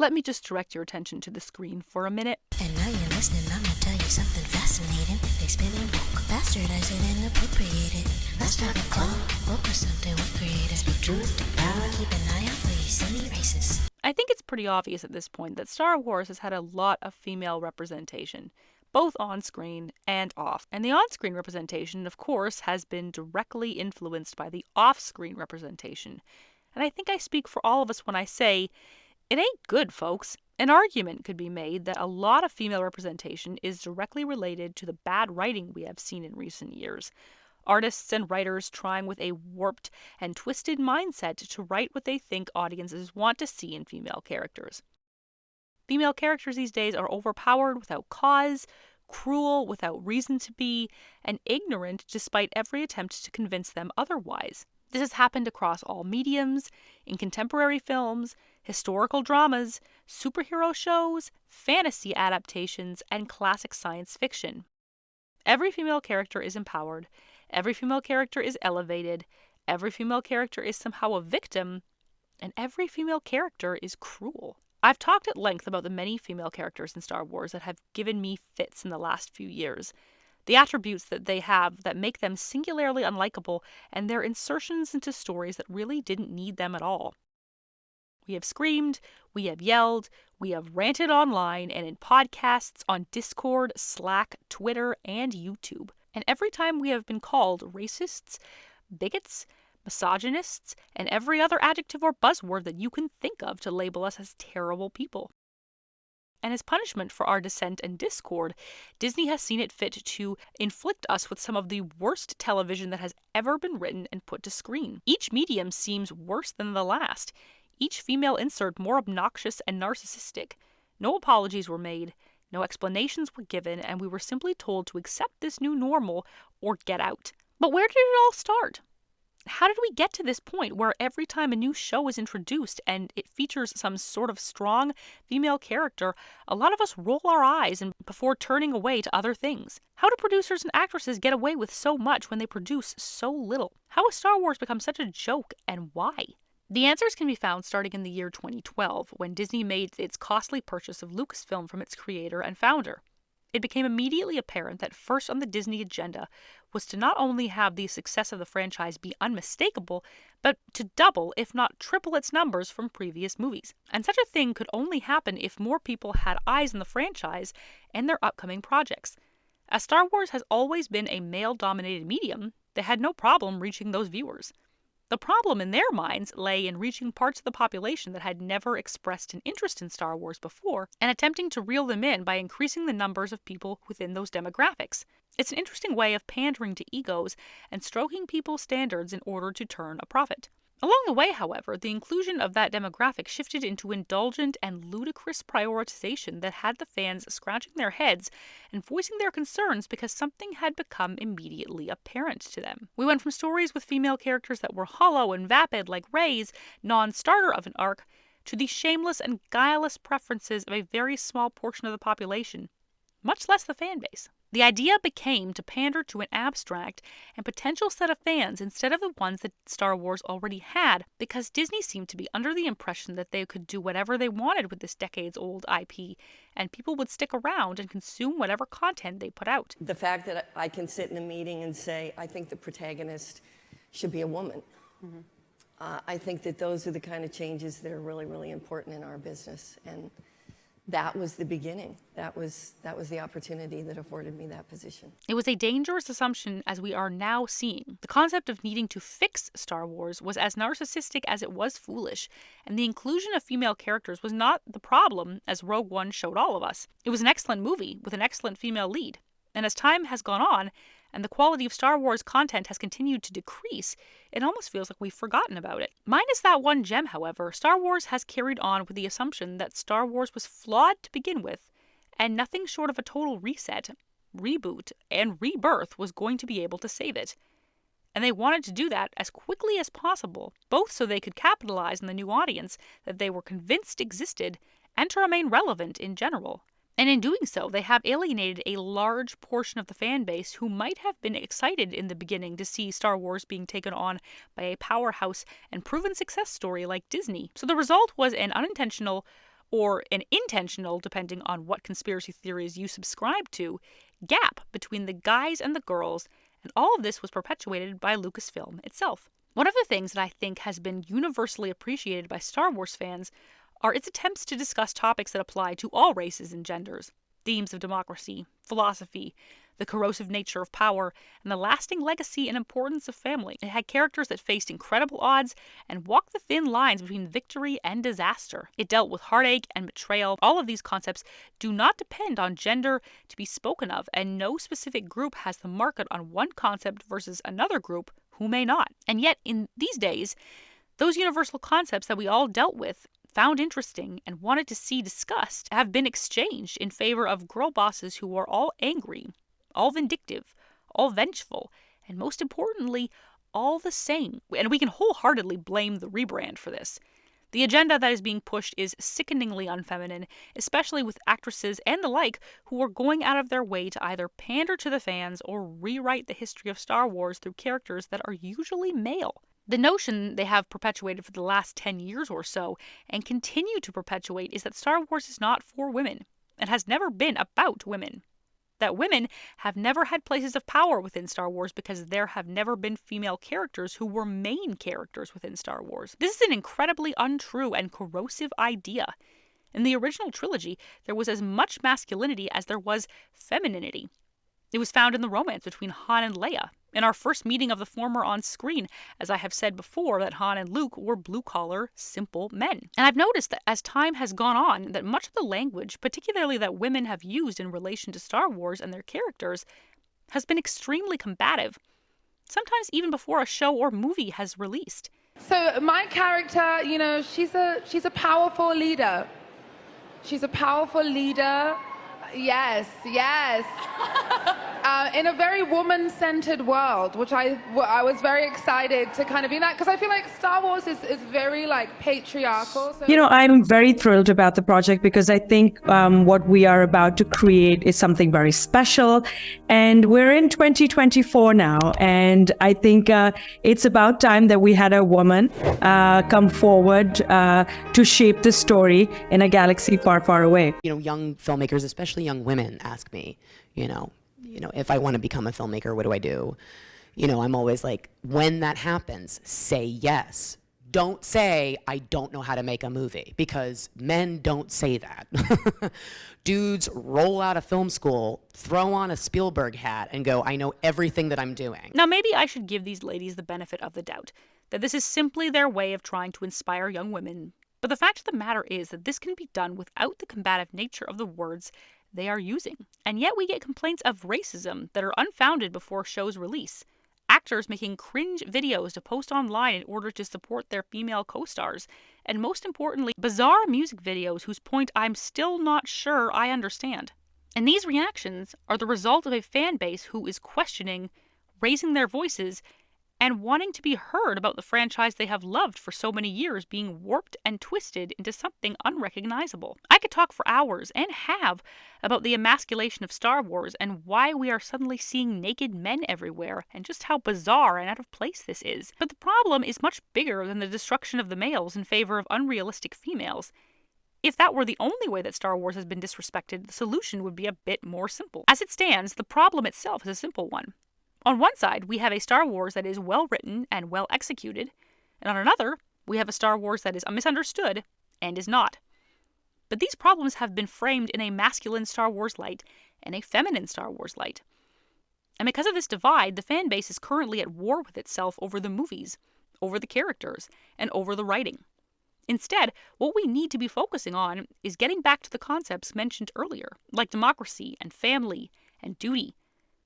Let me just direct your attention to the screen for a minute. And now you're listening, I'm gonna tell you something fascinating. They spin and poke, bastardize it and appropriate it. Let's drop a call, book or something we're creative. Speak truth to power, keep an eye out for you silly racists. I think it's pretty obvious at this point that Star Wars has had a lot of female representation, both on screen and off. And the on-screen representation, of course, has been directly influenced by the off-screen representation. And I think I speak for all of us when I say, it ain't good, folks. An argument could be made that a lot of female representation is directly related to the bad writing we have seen in recent years. Artists and writers trying with a warped and twisted mindset to write what they think audiences want to see in female characters. Female characters these days are overpowered without cause, cruel without reason to be, and ignorant despite every attempt to convince them otherwise. This has happened across all mediums, in contemporary films, historical dramas, superhero shows, fantasy adaptations, and classic science fiction. Every female character is empowered, every female character is elevated, every female character is somehow a victim, and every female character is cruel. I've talked at length about the many female characters in Star Wars that have given me fits in the last few years. The attributes that they have that make them singularly unlikable, and their insertions into stories that really didn't need them at all. We have screamed, we have yelled, we have ranted online and in podcasts on Discord, Slack, Twitter, and YouTube. And every time we have been called racists, bigots, misogynists, and every other adjective or buzzword that you can think of to label us as terrible people. And as punishment for our dissent and discord, Disney has seen it fit to inflict us with some of the worst television that has ever been written and put to screen. Each medium seems worse than the last, each female insert more obnoxious and narcissistic. No apologies were made, no explanations were given, and we were simply told to accept this new normal or get out. But where did it all start? How did we get to this point where every time a new show is introduced and it features some sort of strong female character, a lot of us roll our eyes before turning away to other things? How do producers and actresses get away with so much when they produce so little? How has Star Wars become such a joke, and why? The answers can be found starting in the year 2012, when Disney made its costly purchase of Lucasfilm from its creator and founder. It became immediately apparent that first on the Disney agenda was to not only have the success of the franchise be unmistakable, but to double, if not triple, its numbers from previous movies. And such a thing could only happen if more people had eyes on the franchise and their upcoming projects. As Star Wars has always been a male-dominated medium, they had no problem reaching those viewers. The problem in their minds lay in reaching parts of the population that had never expressed an interest in Star Wars before and attempting to reel them in by increasing the numbers of people within those demographics. It's an interesting way of pandering to egos and stroking people's standards in order to turn a profit. Along the way, however, the inclusion of that demographic shifted into indulgent and ludicrous prioritization that had the fans scratching their heads and voicing their concerns because something had become immediately apparent to them. We went from stories with female characters that were hollow and vapid like Rey's, non-starter of an arc, to the shameless and guileless preferences of a very small portion of the population, much less the fan base. The idea became to pander to an abstract and potential set of fans instead of the ones that Star Wars already had, because Disney seemed to be under the impression that they could do whatever they wanted with this decades-old IP, and people would stick around and consume whatever content they put out. The fact that I can sit in a meeting and say, I think the protagonist should be a woman. I think that those are the kind of changes that are really, really important in our business. And that was the beginning. That was the opportunity that afforded me that position. It was a dangerous assumption, as we are now seeing. The concept of needing to fix Star Wars was as narcissistic as it was foolish, and the inclusion of female characters was not the problem, as Rogue One showed all of us. It was an excellent movie with an excellent female lead. And as time has gone on, and the quality of Star Wars content has continued to decrease, it almost feels like we've forgotten about it. Minus that one gem, however, Star Wars has carried on with the assumption that Star Wars was flawed to begin with, and nothing short of a total reset, reboot, and rebirth was going to be able to save it. And they wanted to do that as quickly as possible, both so they could capitalize on the new audience that they were convinced existed, and to remain relevant in general. And in doing so, they have alienated a large portion of the fan base who might have been excited in the beginning to see Star Wars being taken on by a powerhouse and proven success story like Disney. So the result was an unintentional, or an intentional, depending on what conspiracy theories you subscribe to, gap between the guys and the girls, and all of this was perpetuated by Lucasfilm itself. One of the things that I think has been universally appreciated by Star Wars fans are its attempts to discuss topics that apply to all races and genders. Themes of democracy, philosophy, the corrosive nature of power, and the lasting legacy and importance of family. It had characters that faced incredible odds and walked the thin lines between victory and disaster. It dealt with heartache and betrayal. All of these concepts do not depend on gender to be spoken of, and no specific group has the market on one concept versus another group who may not. And yet, in these days, those universal concepts that we all dealt with, found interesting, and wanted to see discussed have been exchanged in favor of girl bosses who are all angry, all vindictive, all vengeful, and most importantly, all the same. And we can wholeheartedly blame the rebrand for this. The agenda that is being pushed is sickeningly unfeminine, especially with actresses and the like who are going out of their way to either pander to the fans or rewrite the history of Star Wars through characters that are usually male. The notion they have perpetuated for the last 10 years or so, and continue to perpetuate, is that Star Wars is not for women, and has never been about women. That women have never had places of power within Star Wars because there have never been female characters who were main characters within Star Wars. This is an incredibly untrue and corrosive idea. In the original trilogy, there was as much masculinity as there was femininity. It was found in the romance between Han and Leia, in our first meeting of the former on screen, as I have said before that Han and Luke were blue-collar, simple men. And I've noticed that as time has gone on, that much of the language, particularly that women have used in relation to Star Wars and their characters, has been extremely combative, sometimes even before a show or movie has released. So my character, she's a powerful leader. She's a powerful leader. Yes. In a very woman-centered world, which I was very excited to kind of be that, because I feel like Star Wars is very patriarchal. So. I'm very thrilled about the project because I think what we are about to create is something very special, and we're in 2024 now, and I think it's about time that we had a woman come forward to shape the story in a galaxy far, far away. Young filmmakers, especially young women, ask me, if I want to become a filmmaker, what do I do? I'm always like, when that happens, say yes. Don't say, I don't know how to make a movie, because men don't say that. Dudes roll out of film school, throw on a Spielberg hat, and go, I know everything that I'm doing. Now, maybe I should give these ladies the benefit of the doubt, that this is simply their way of trying to inspire young women. But the fact of the matter is that this can be done without the combative nature of the words they are using. And yet we get complaints of racism that are unfounded before shows release. Actors making cringe videos to post online in order to support their female co-stars. And most importantly, bizarre music videos whose point I'm still not sure I understand. And these reactions are the result of a fan base who is questioning, raising their voices, and wanting to be heard about the franchise they have loved for so many years being warped and twisted into something unrecognizable. I could talk for hours, and have, about the emasculation of Star Wars and why we are suddenly seeing naked men everywhere, and just how bizarre and out of place this is. But the problem is much bigger than the destruction of the males in favor of unrealistic females. If that were the only way that Star Wars has been disrespected, the solution would be a bit more simple. As it stands, the problem itself is a simple one. On one side, we have a Star Wars that is well written and well executed, and on another, we have a Star Wars that is misunderstood and is not. But these problems have been framed in a masculine Star Wars light and a feminine Star Wars light. And because of this divide, the fan base is currently at war with itself over the movies, over the characters, and over the writing. Instead, what we need to be focusing on is getting back to the concepts mentioned earlier, like democracy and family and duty.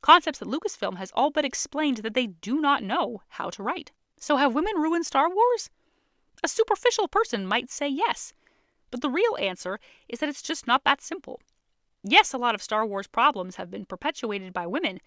Concepts that Lucasfilm has all but explained that they do not know how to write. So have women ruined Star Wars? A superficial person might say yes, but the real answer is that it's just not that simple. Yes, a lot of Star Wars problems have been perpetuated by women,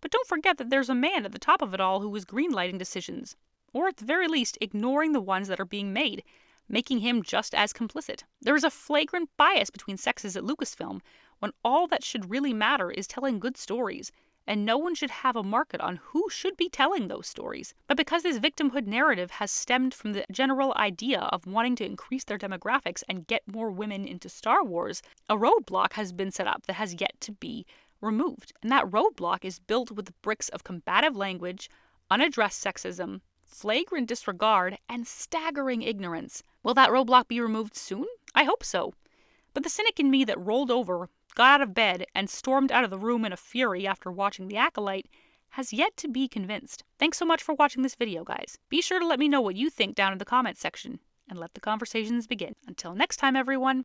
but don't forget that there's a man at the top of it all who is greenlighting decisions, or at the very least ignoring the ones that are being made, making him just as complicit. There is a flagrant bias between sexes at Lucasfilm when all that should really matter is telling good stories and no one should have a market on who should be telling those stories. But because this victimhood narrative has stemmed from the general idea of wanting to increase their demographics and get more women into Star Wars, a roadblock has been set up that has yet to be removed. And that roadblock is built with the bricks of combative language, unaddressed sexism, flagrant disregard, and staggering ignorance. Will that roadblock be removed soon? I hope so. But the cynic in me that rolled over, got out of bed, and stormed out of the room in a fury after watching The Acolyte has yet to be convinced. Thanks so much for watching this video, guys. Be sure to let me know what you think down in the comments section, and let the conversations begin. Until next time, everyone.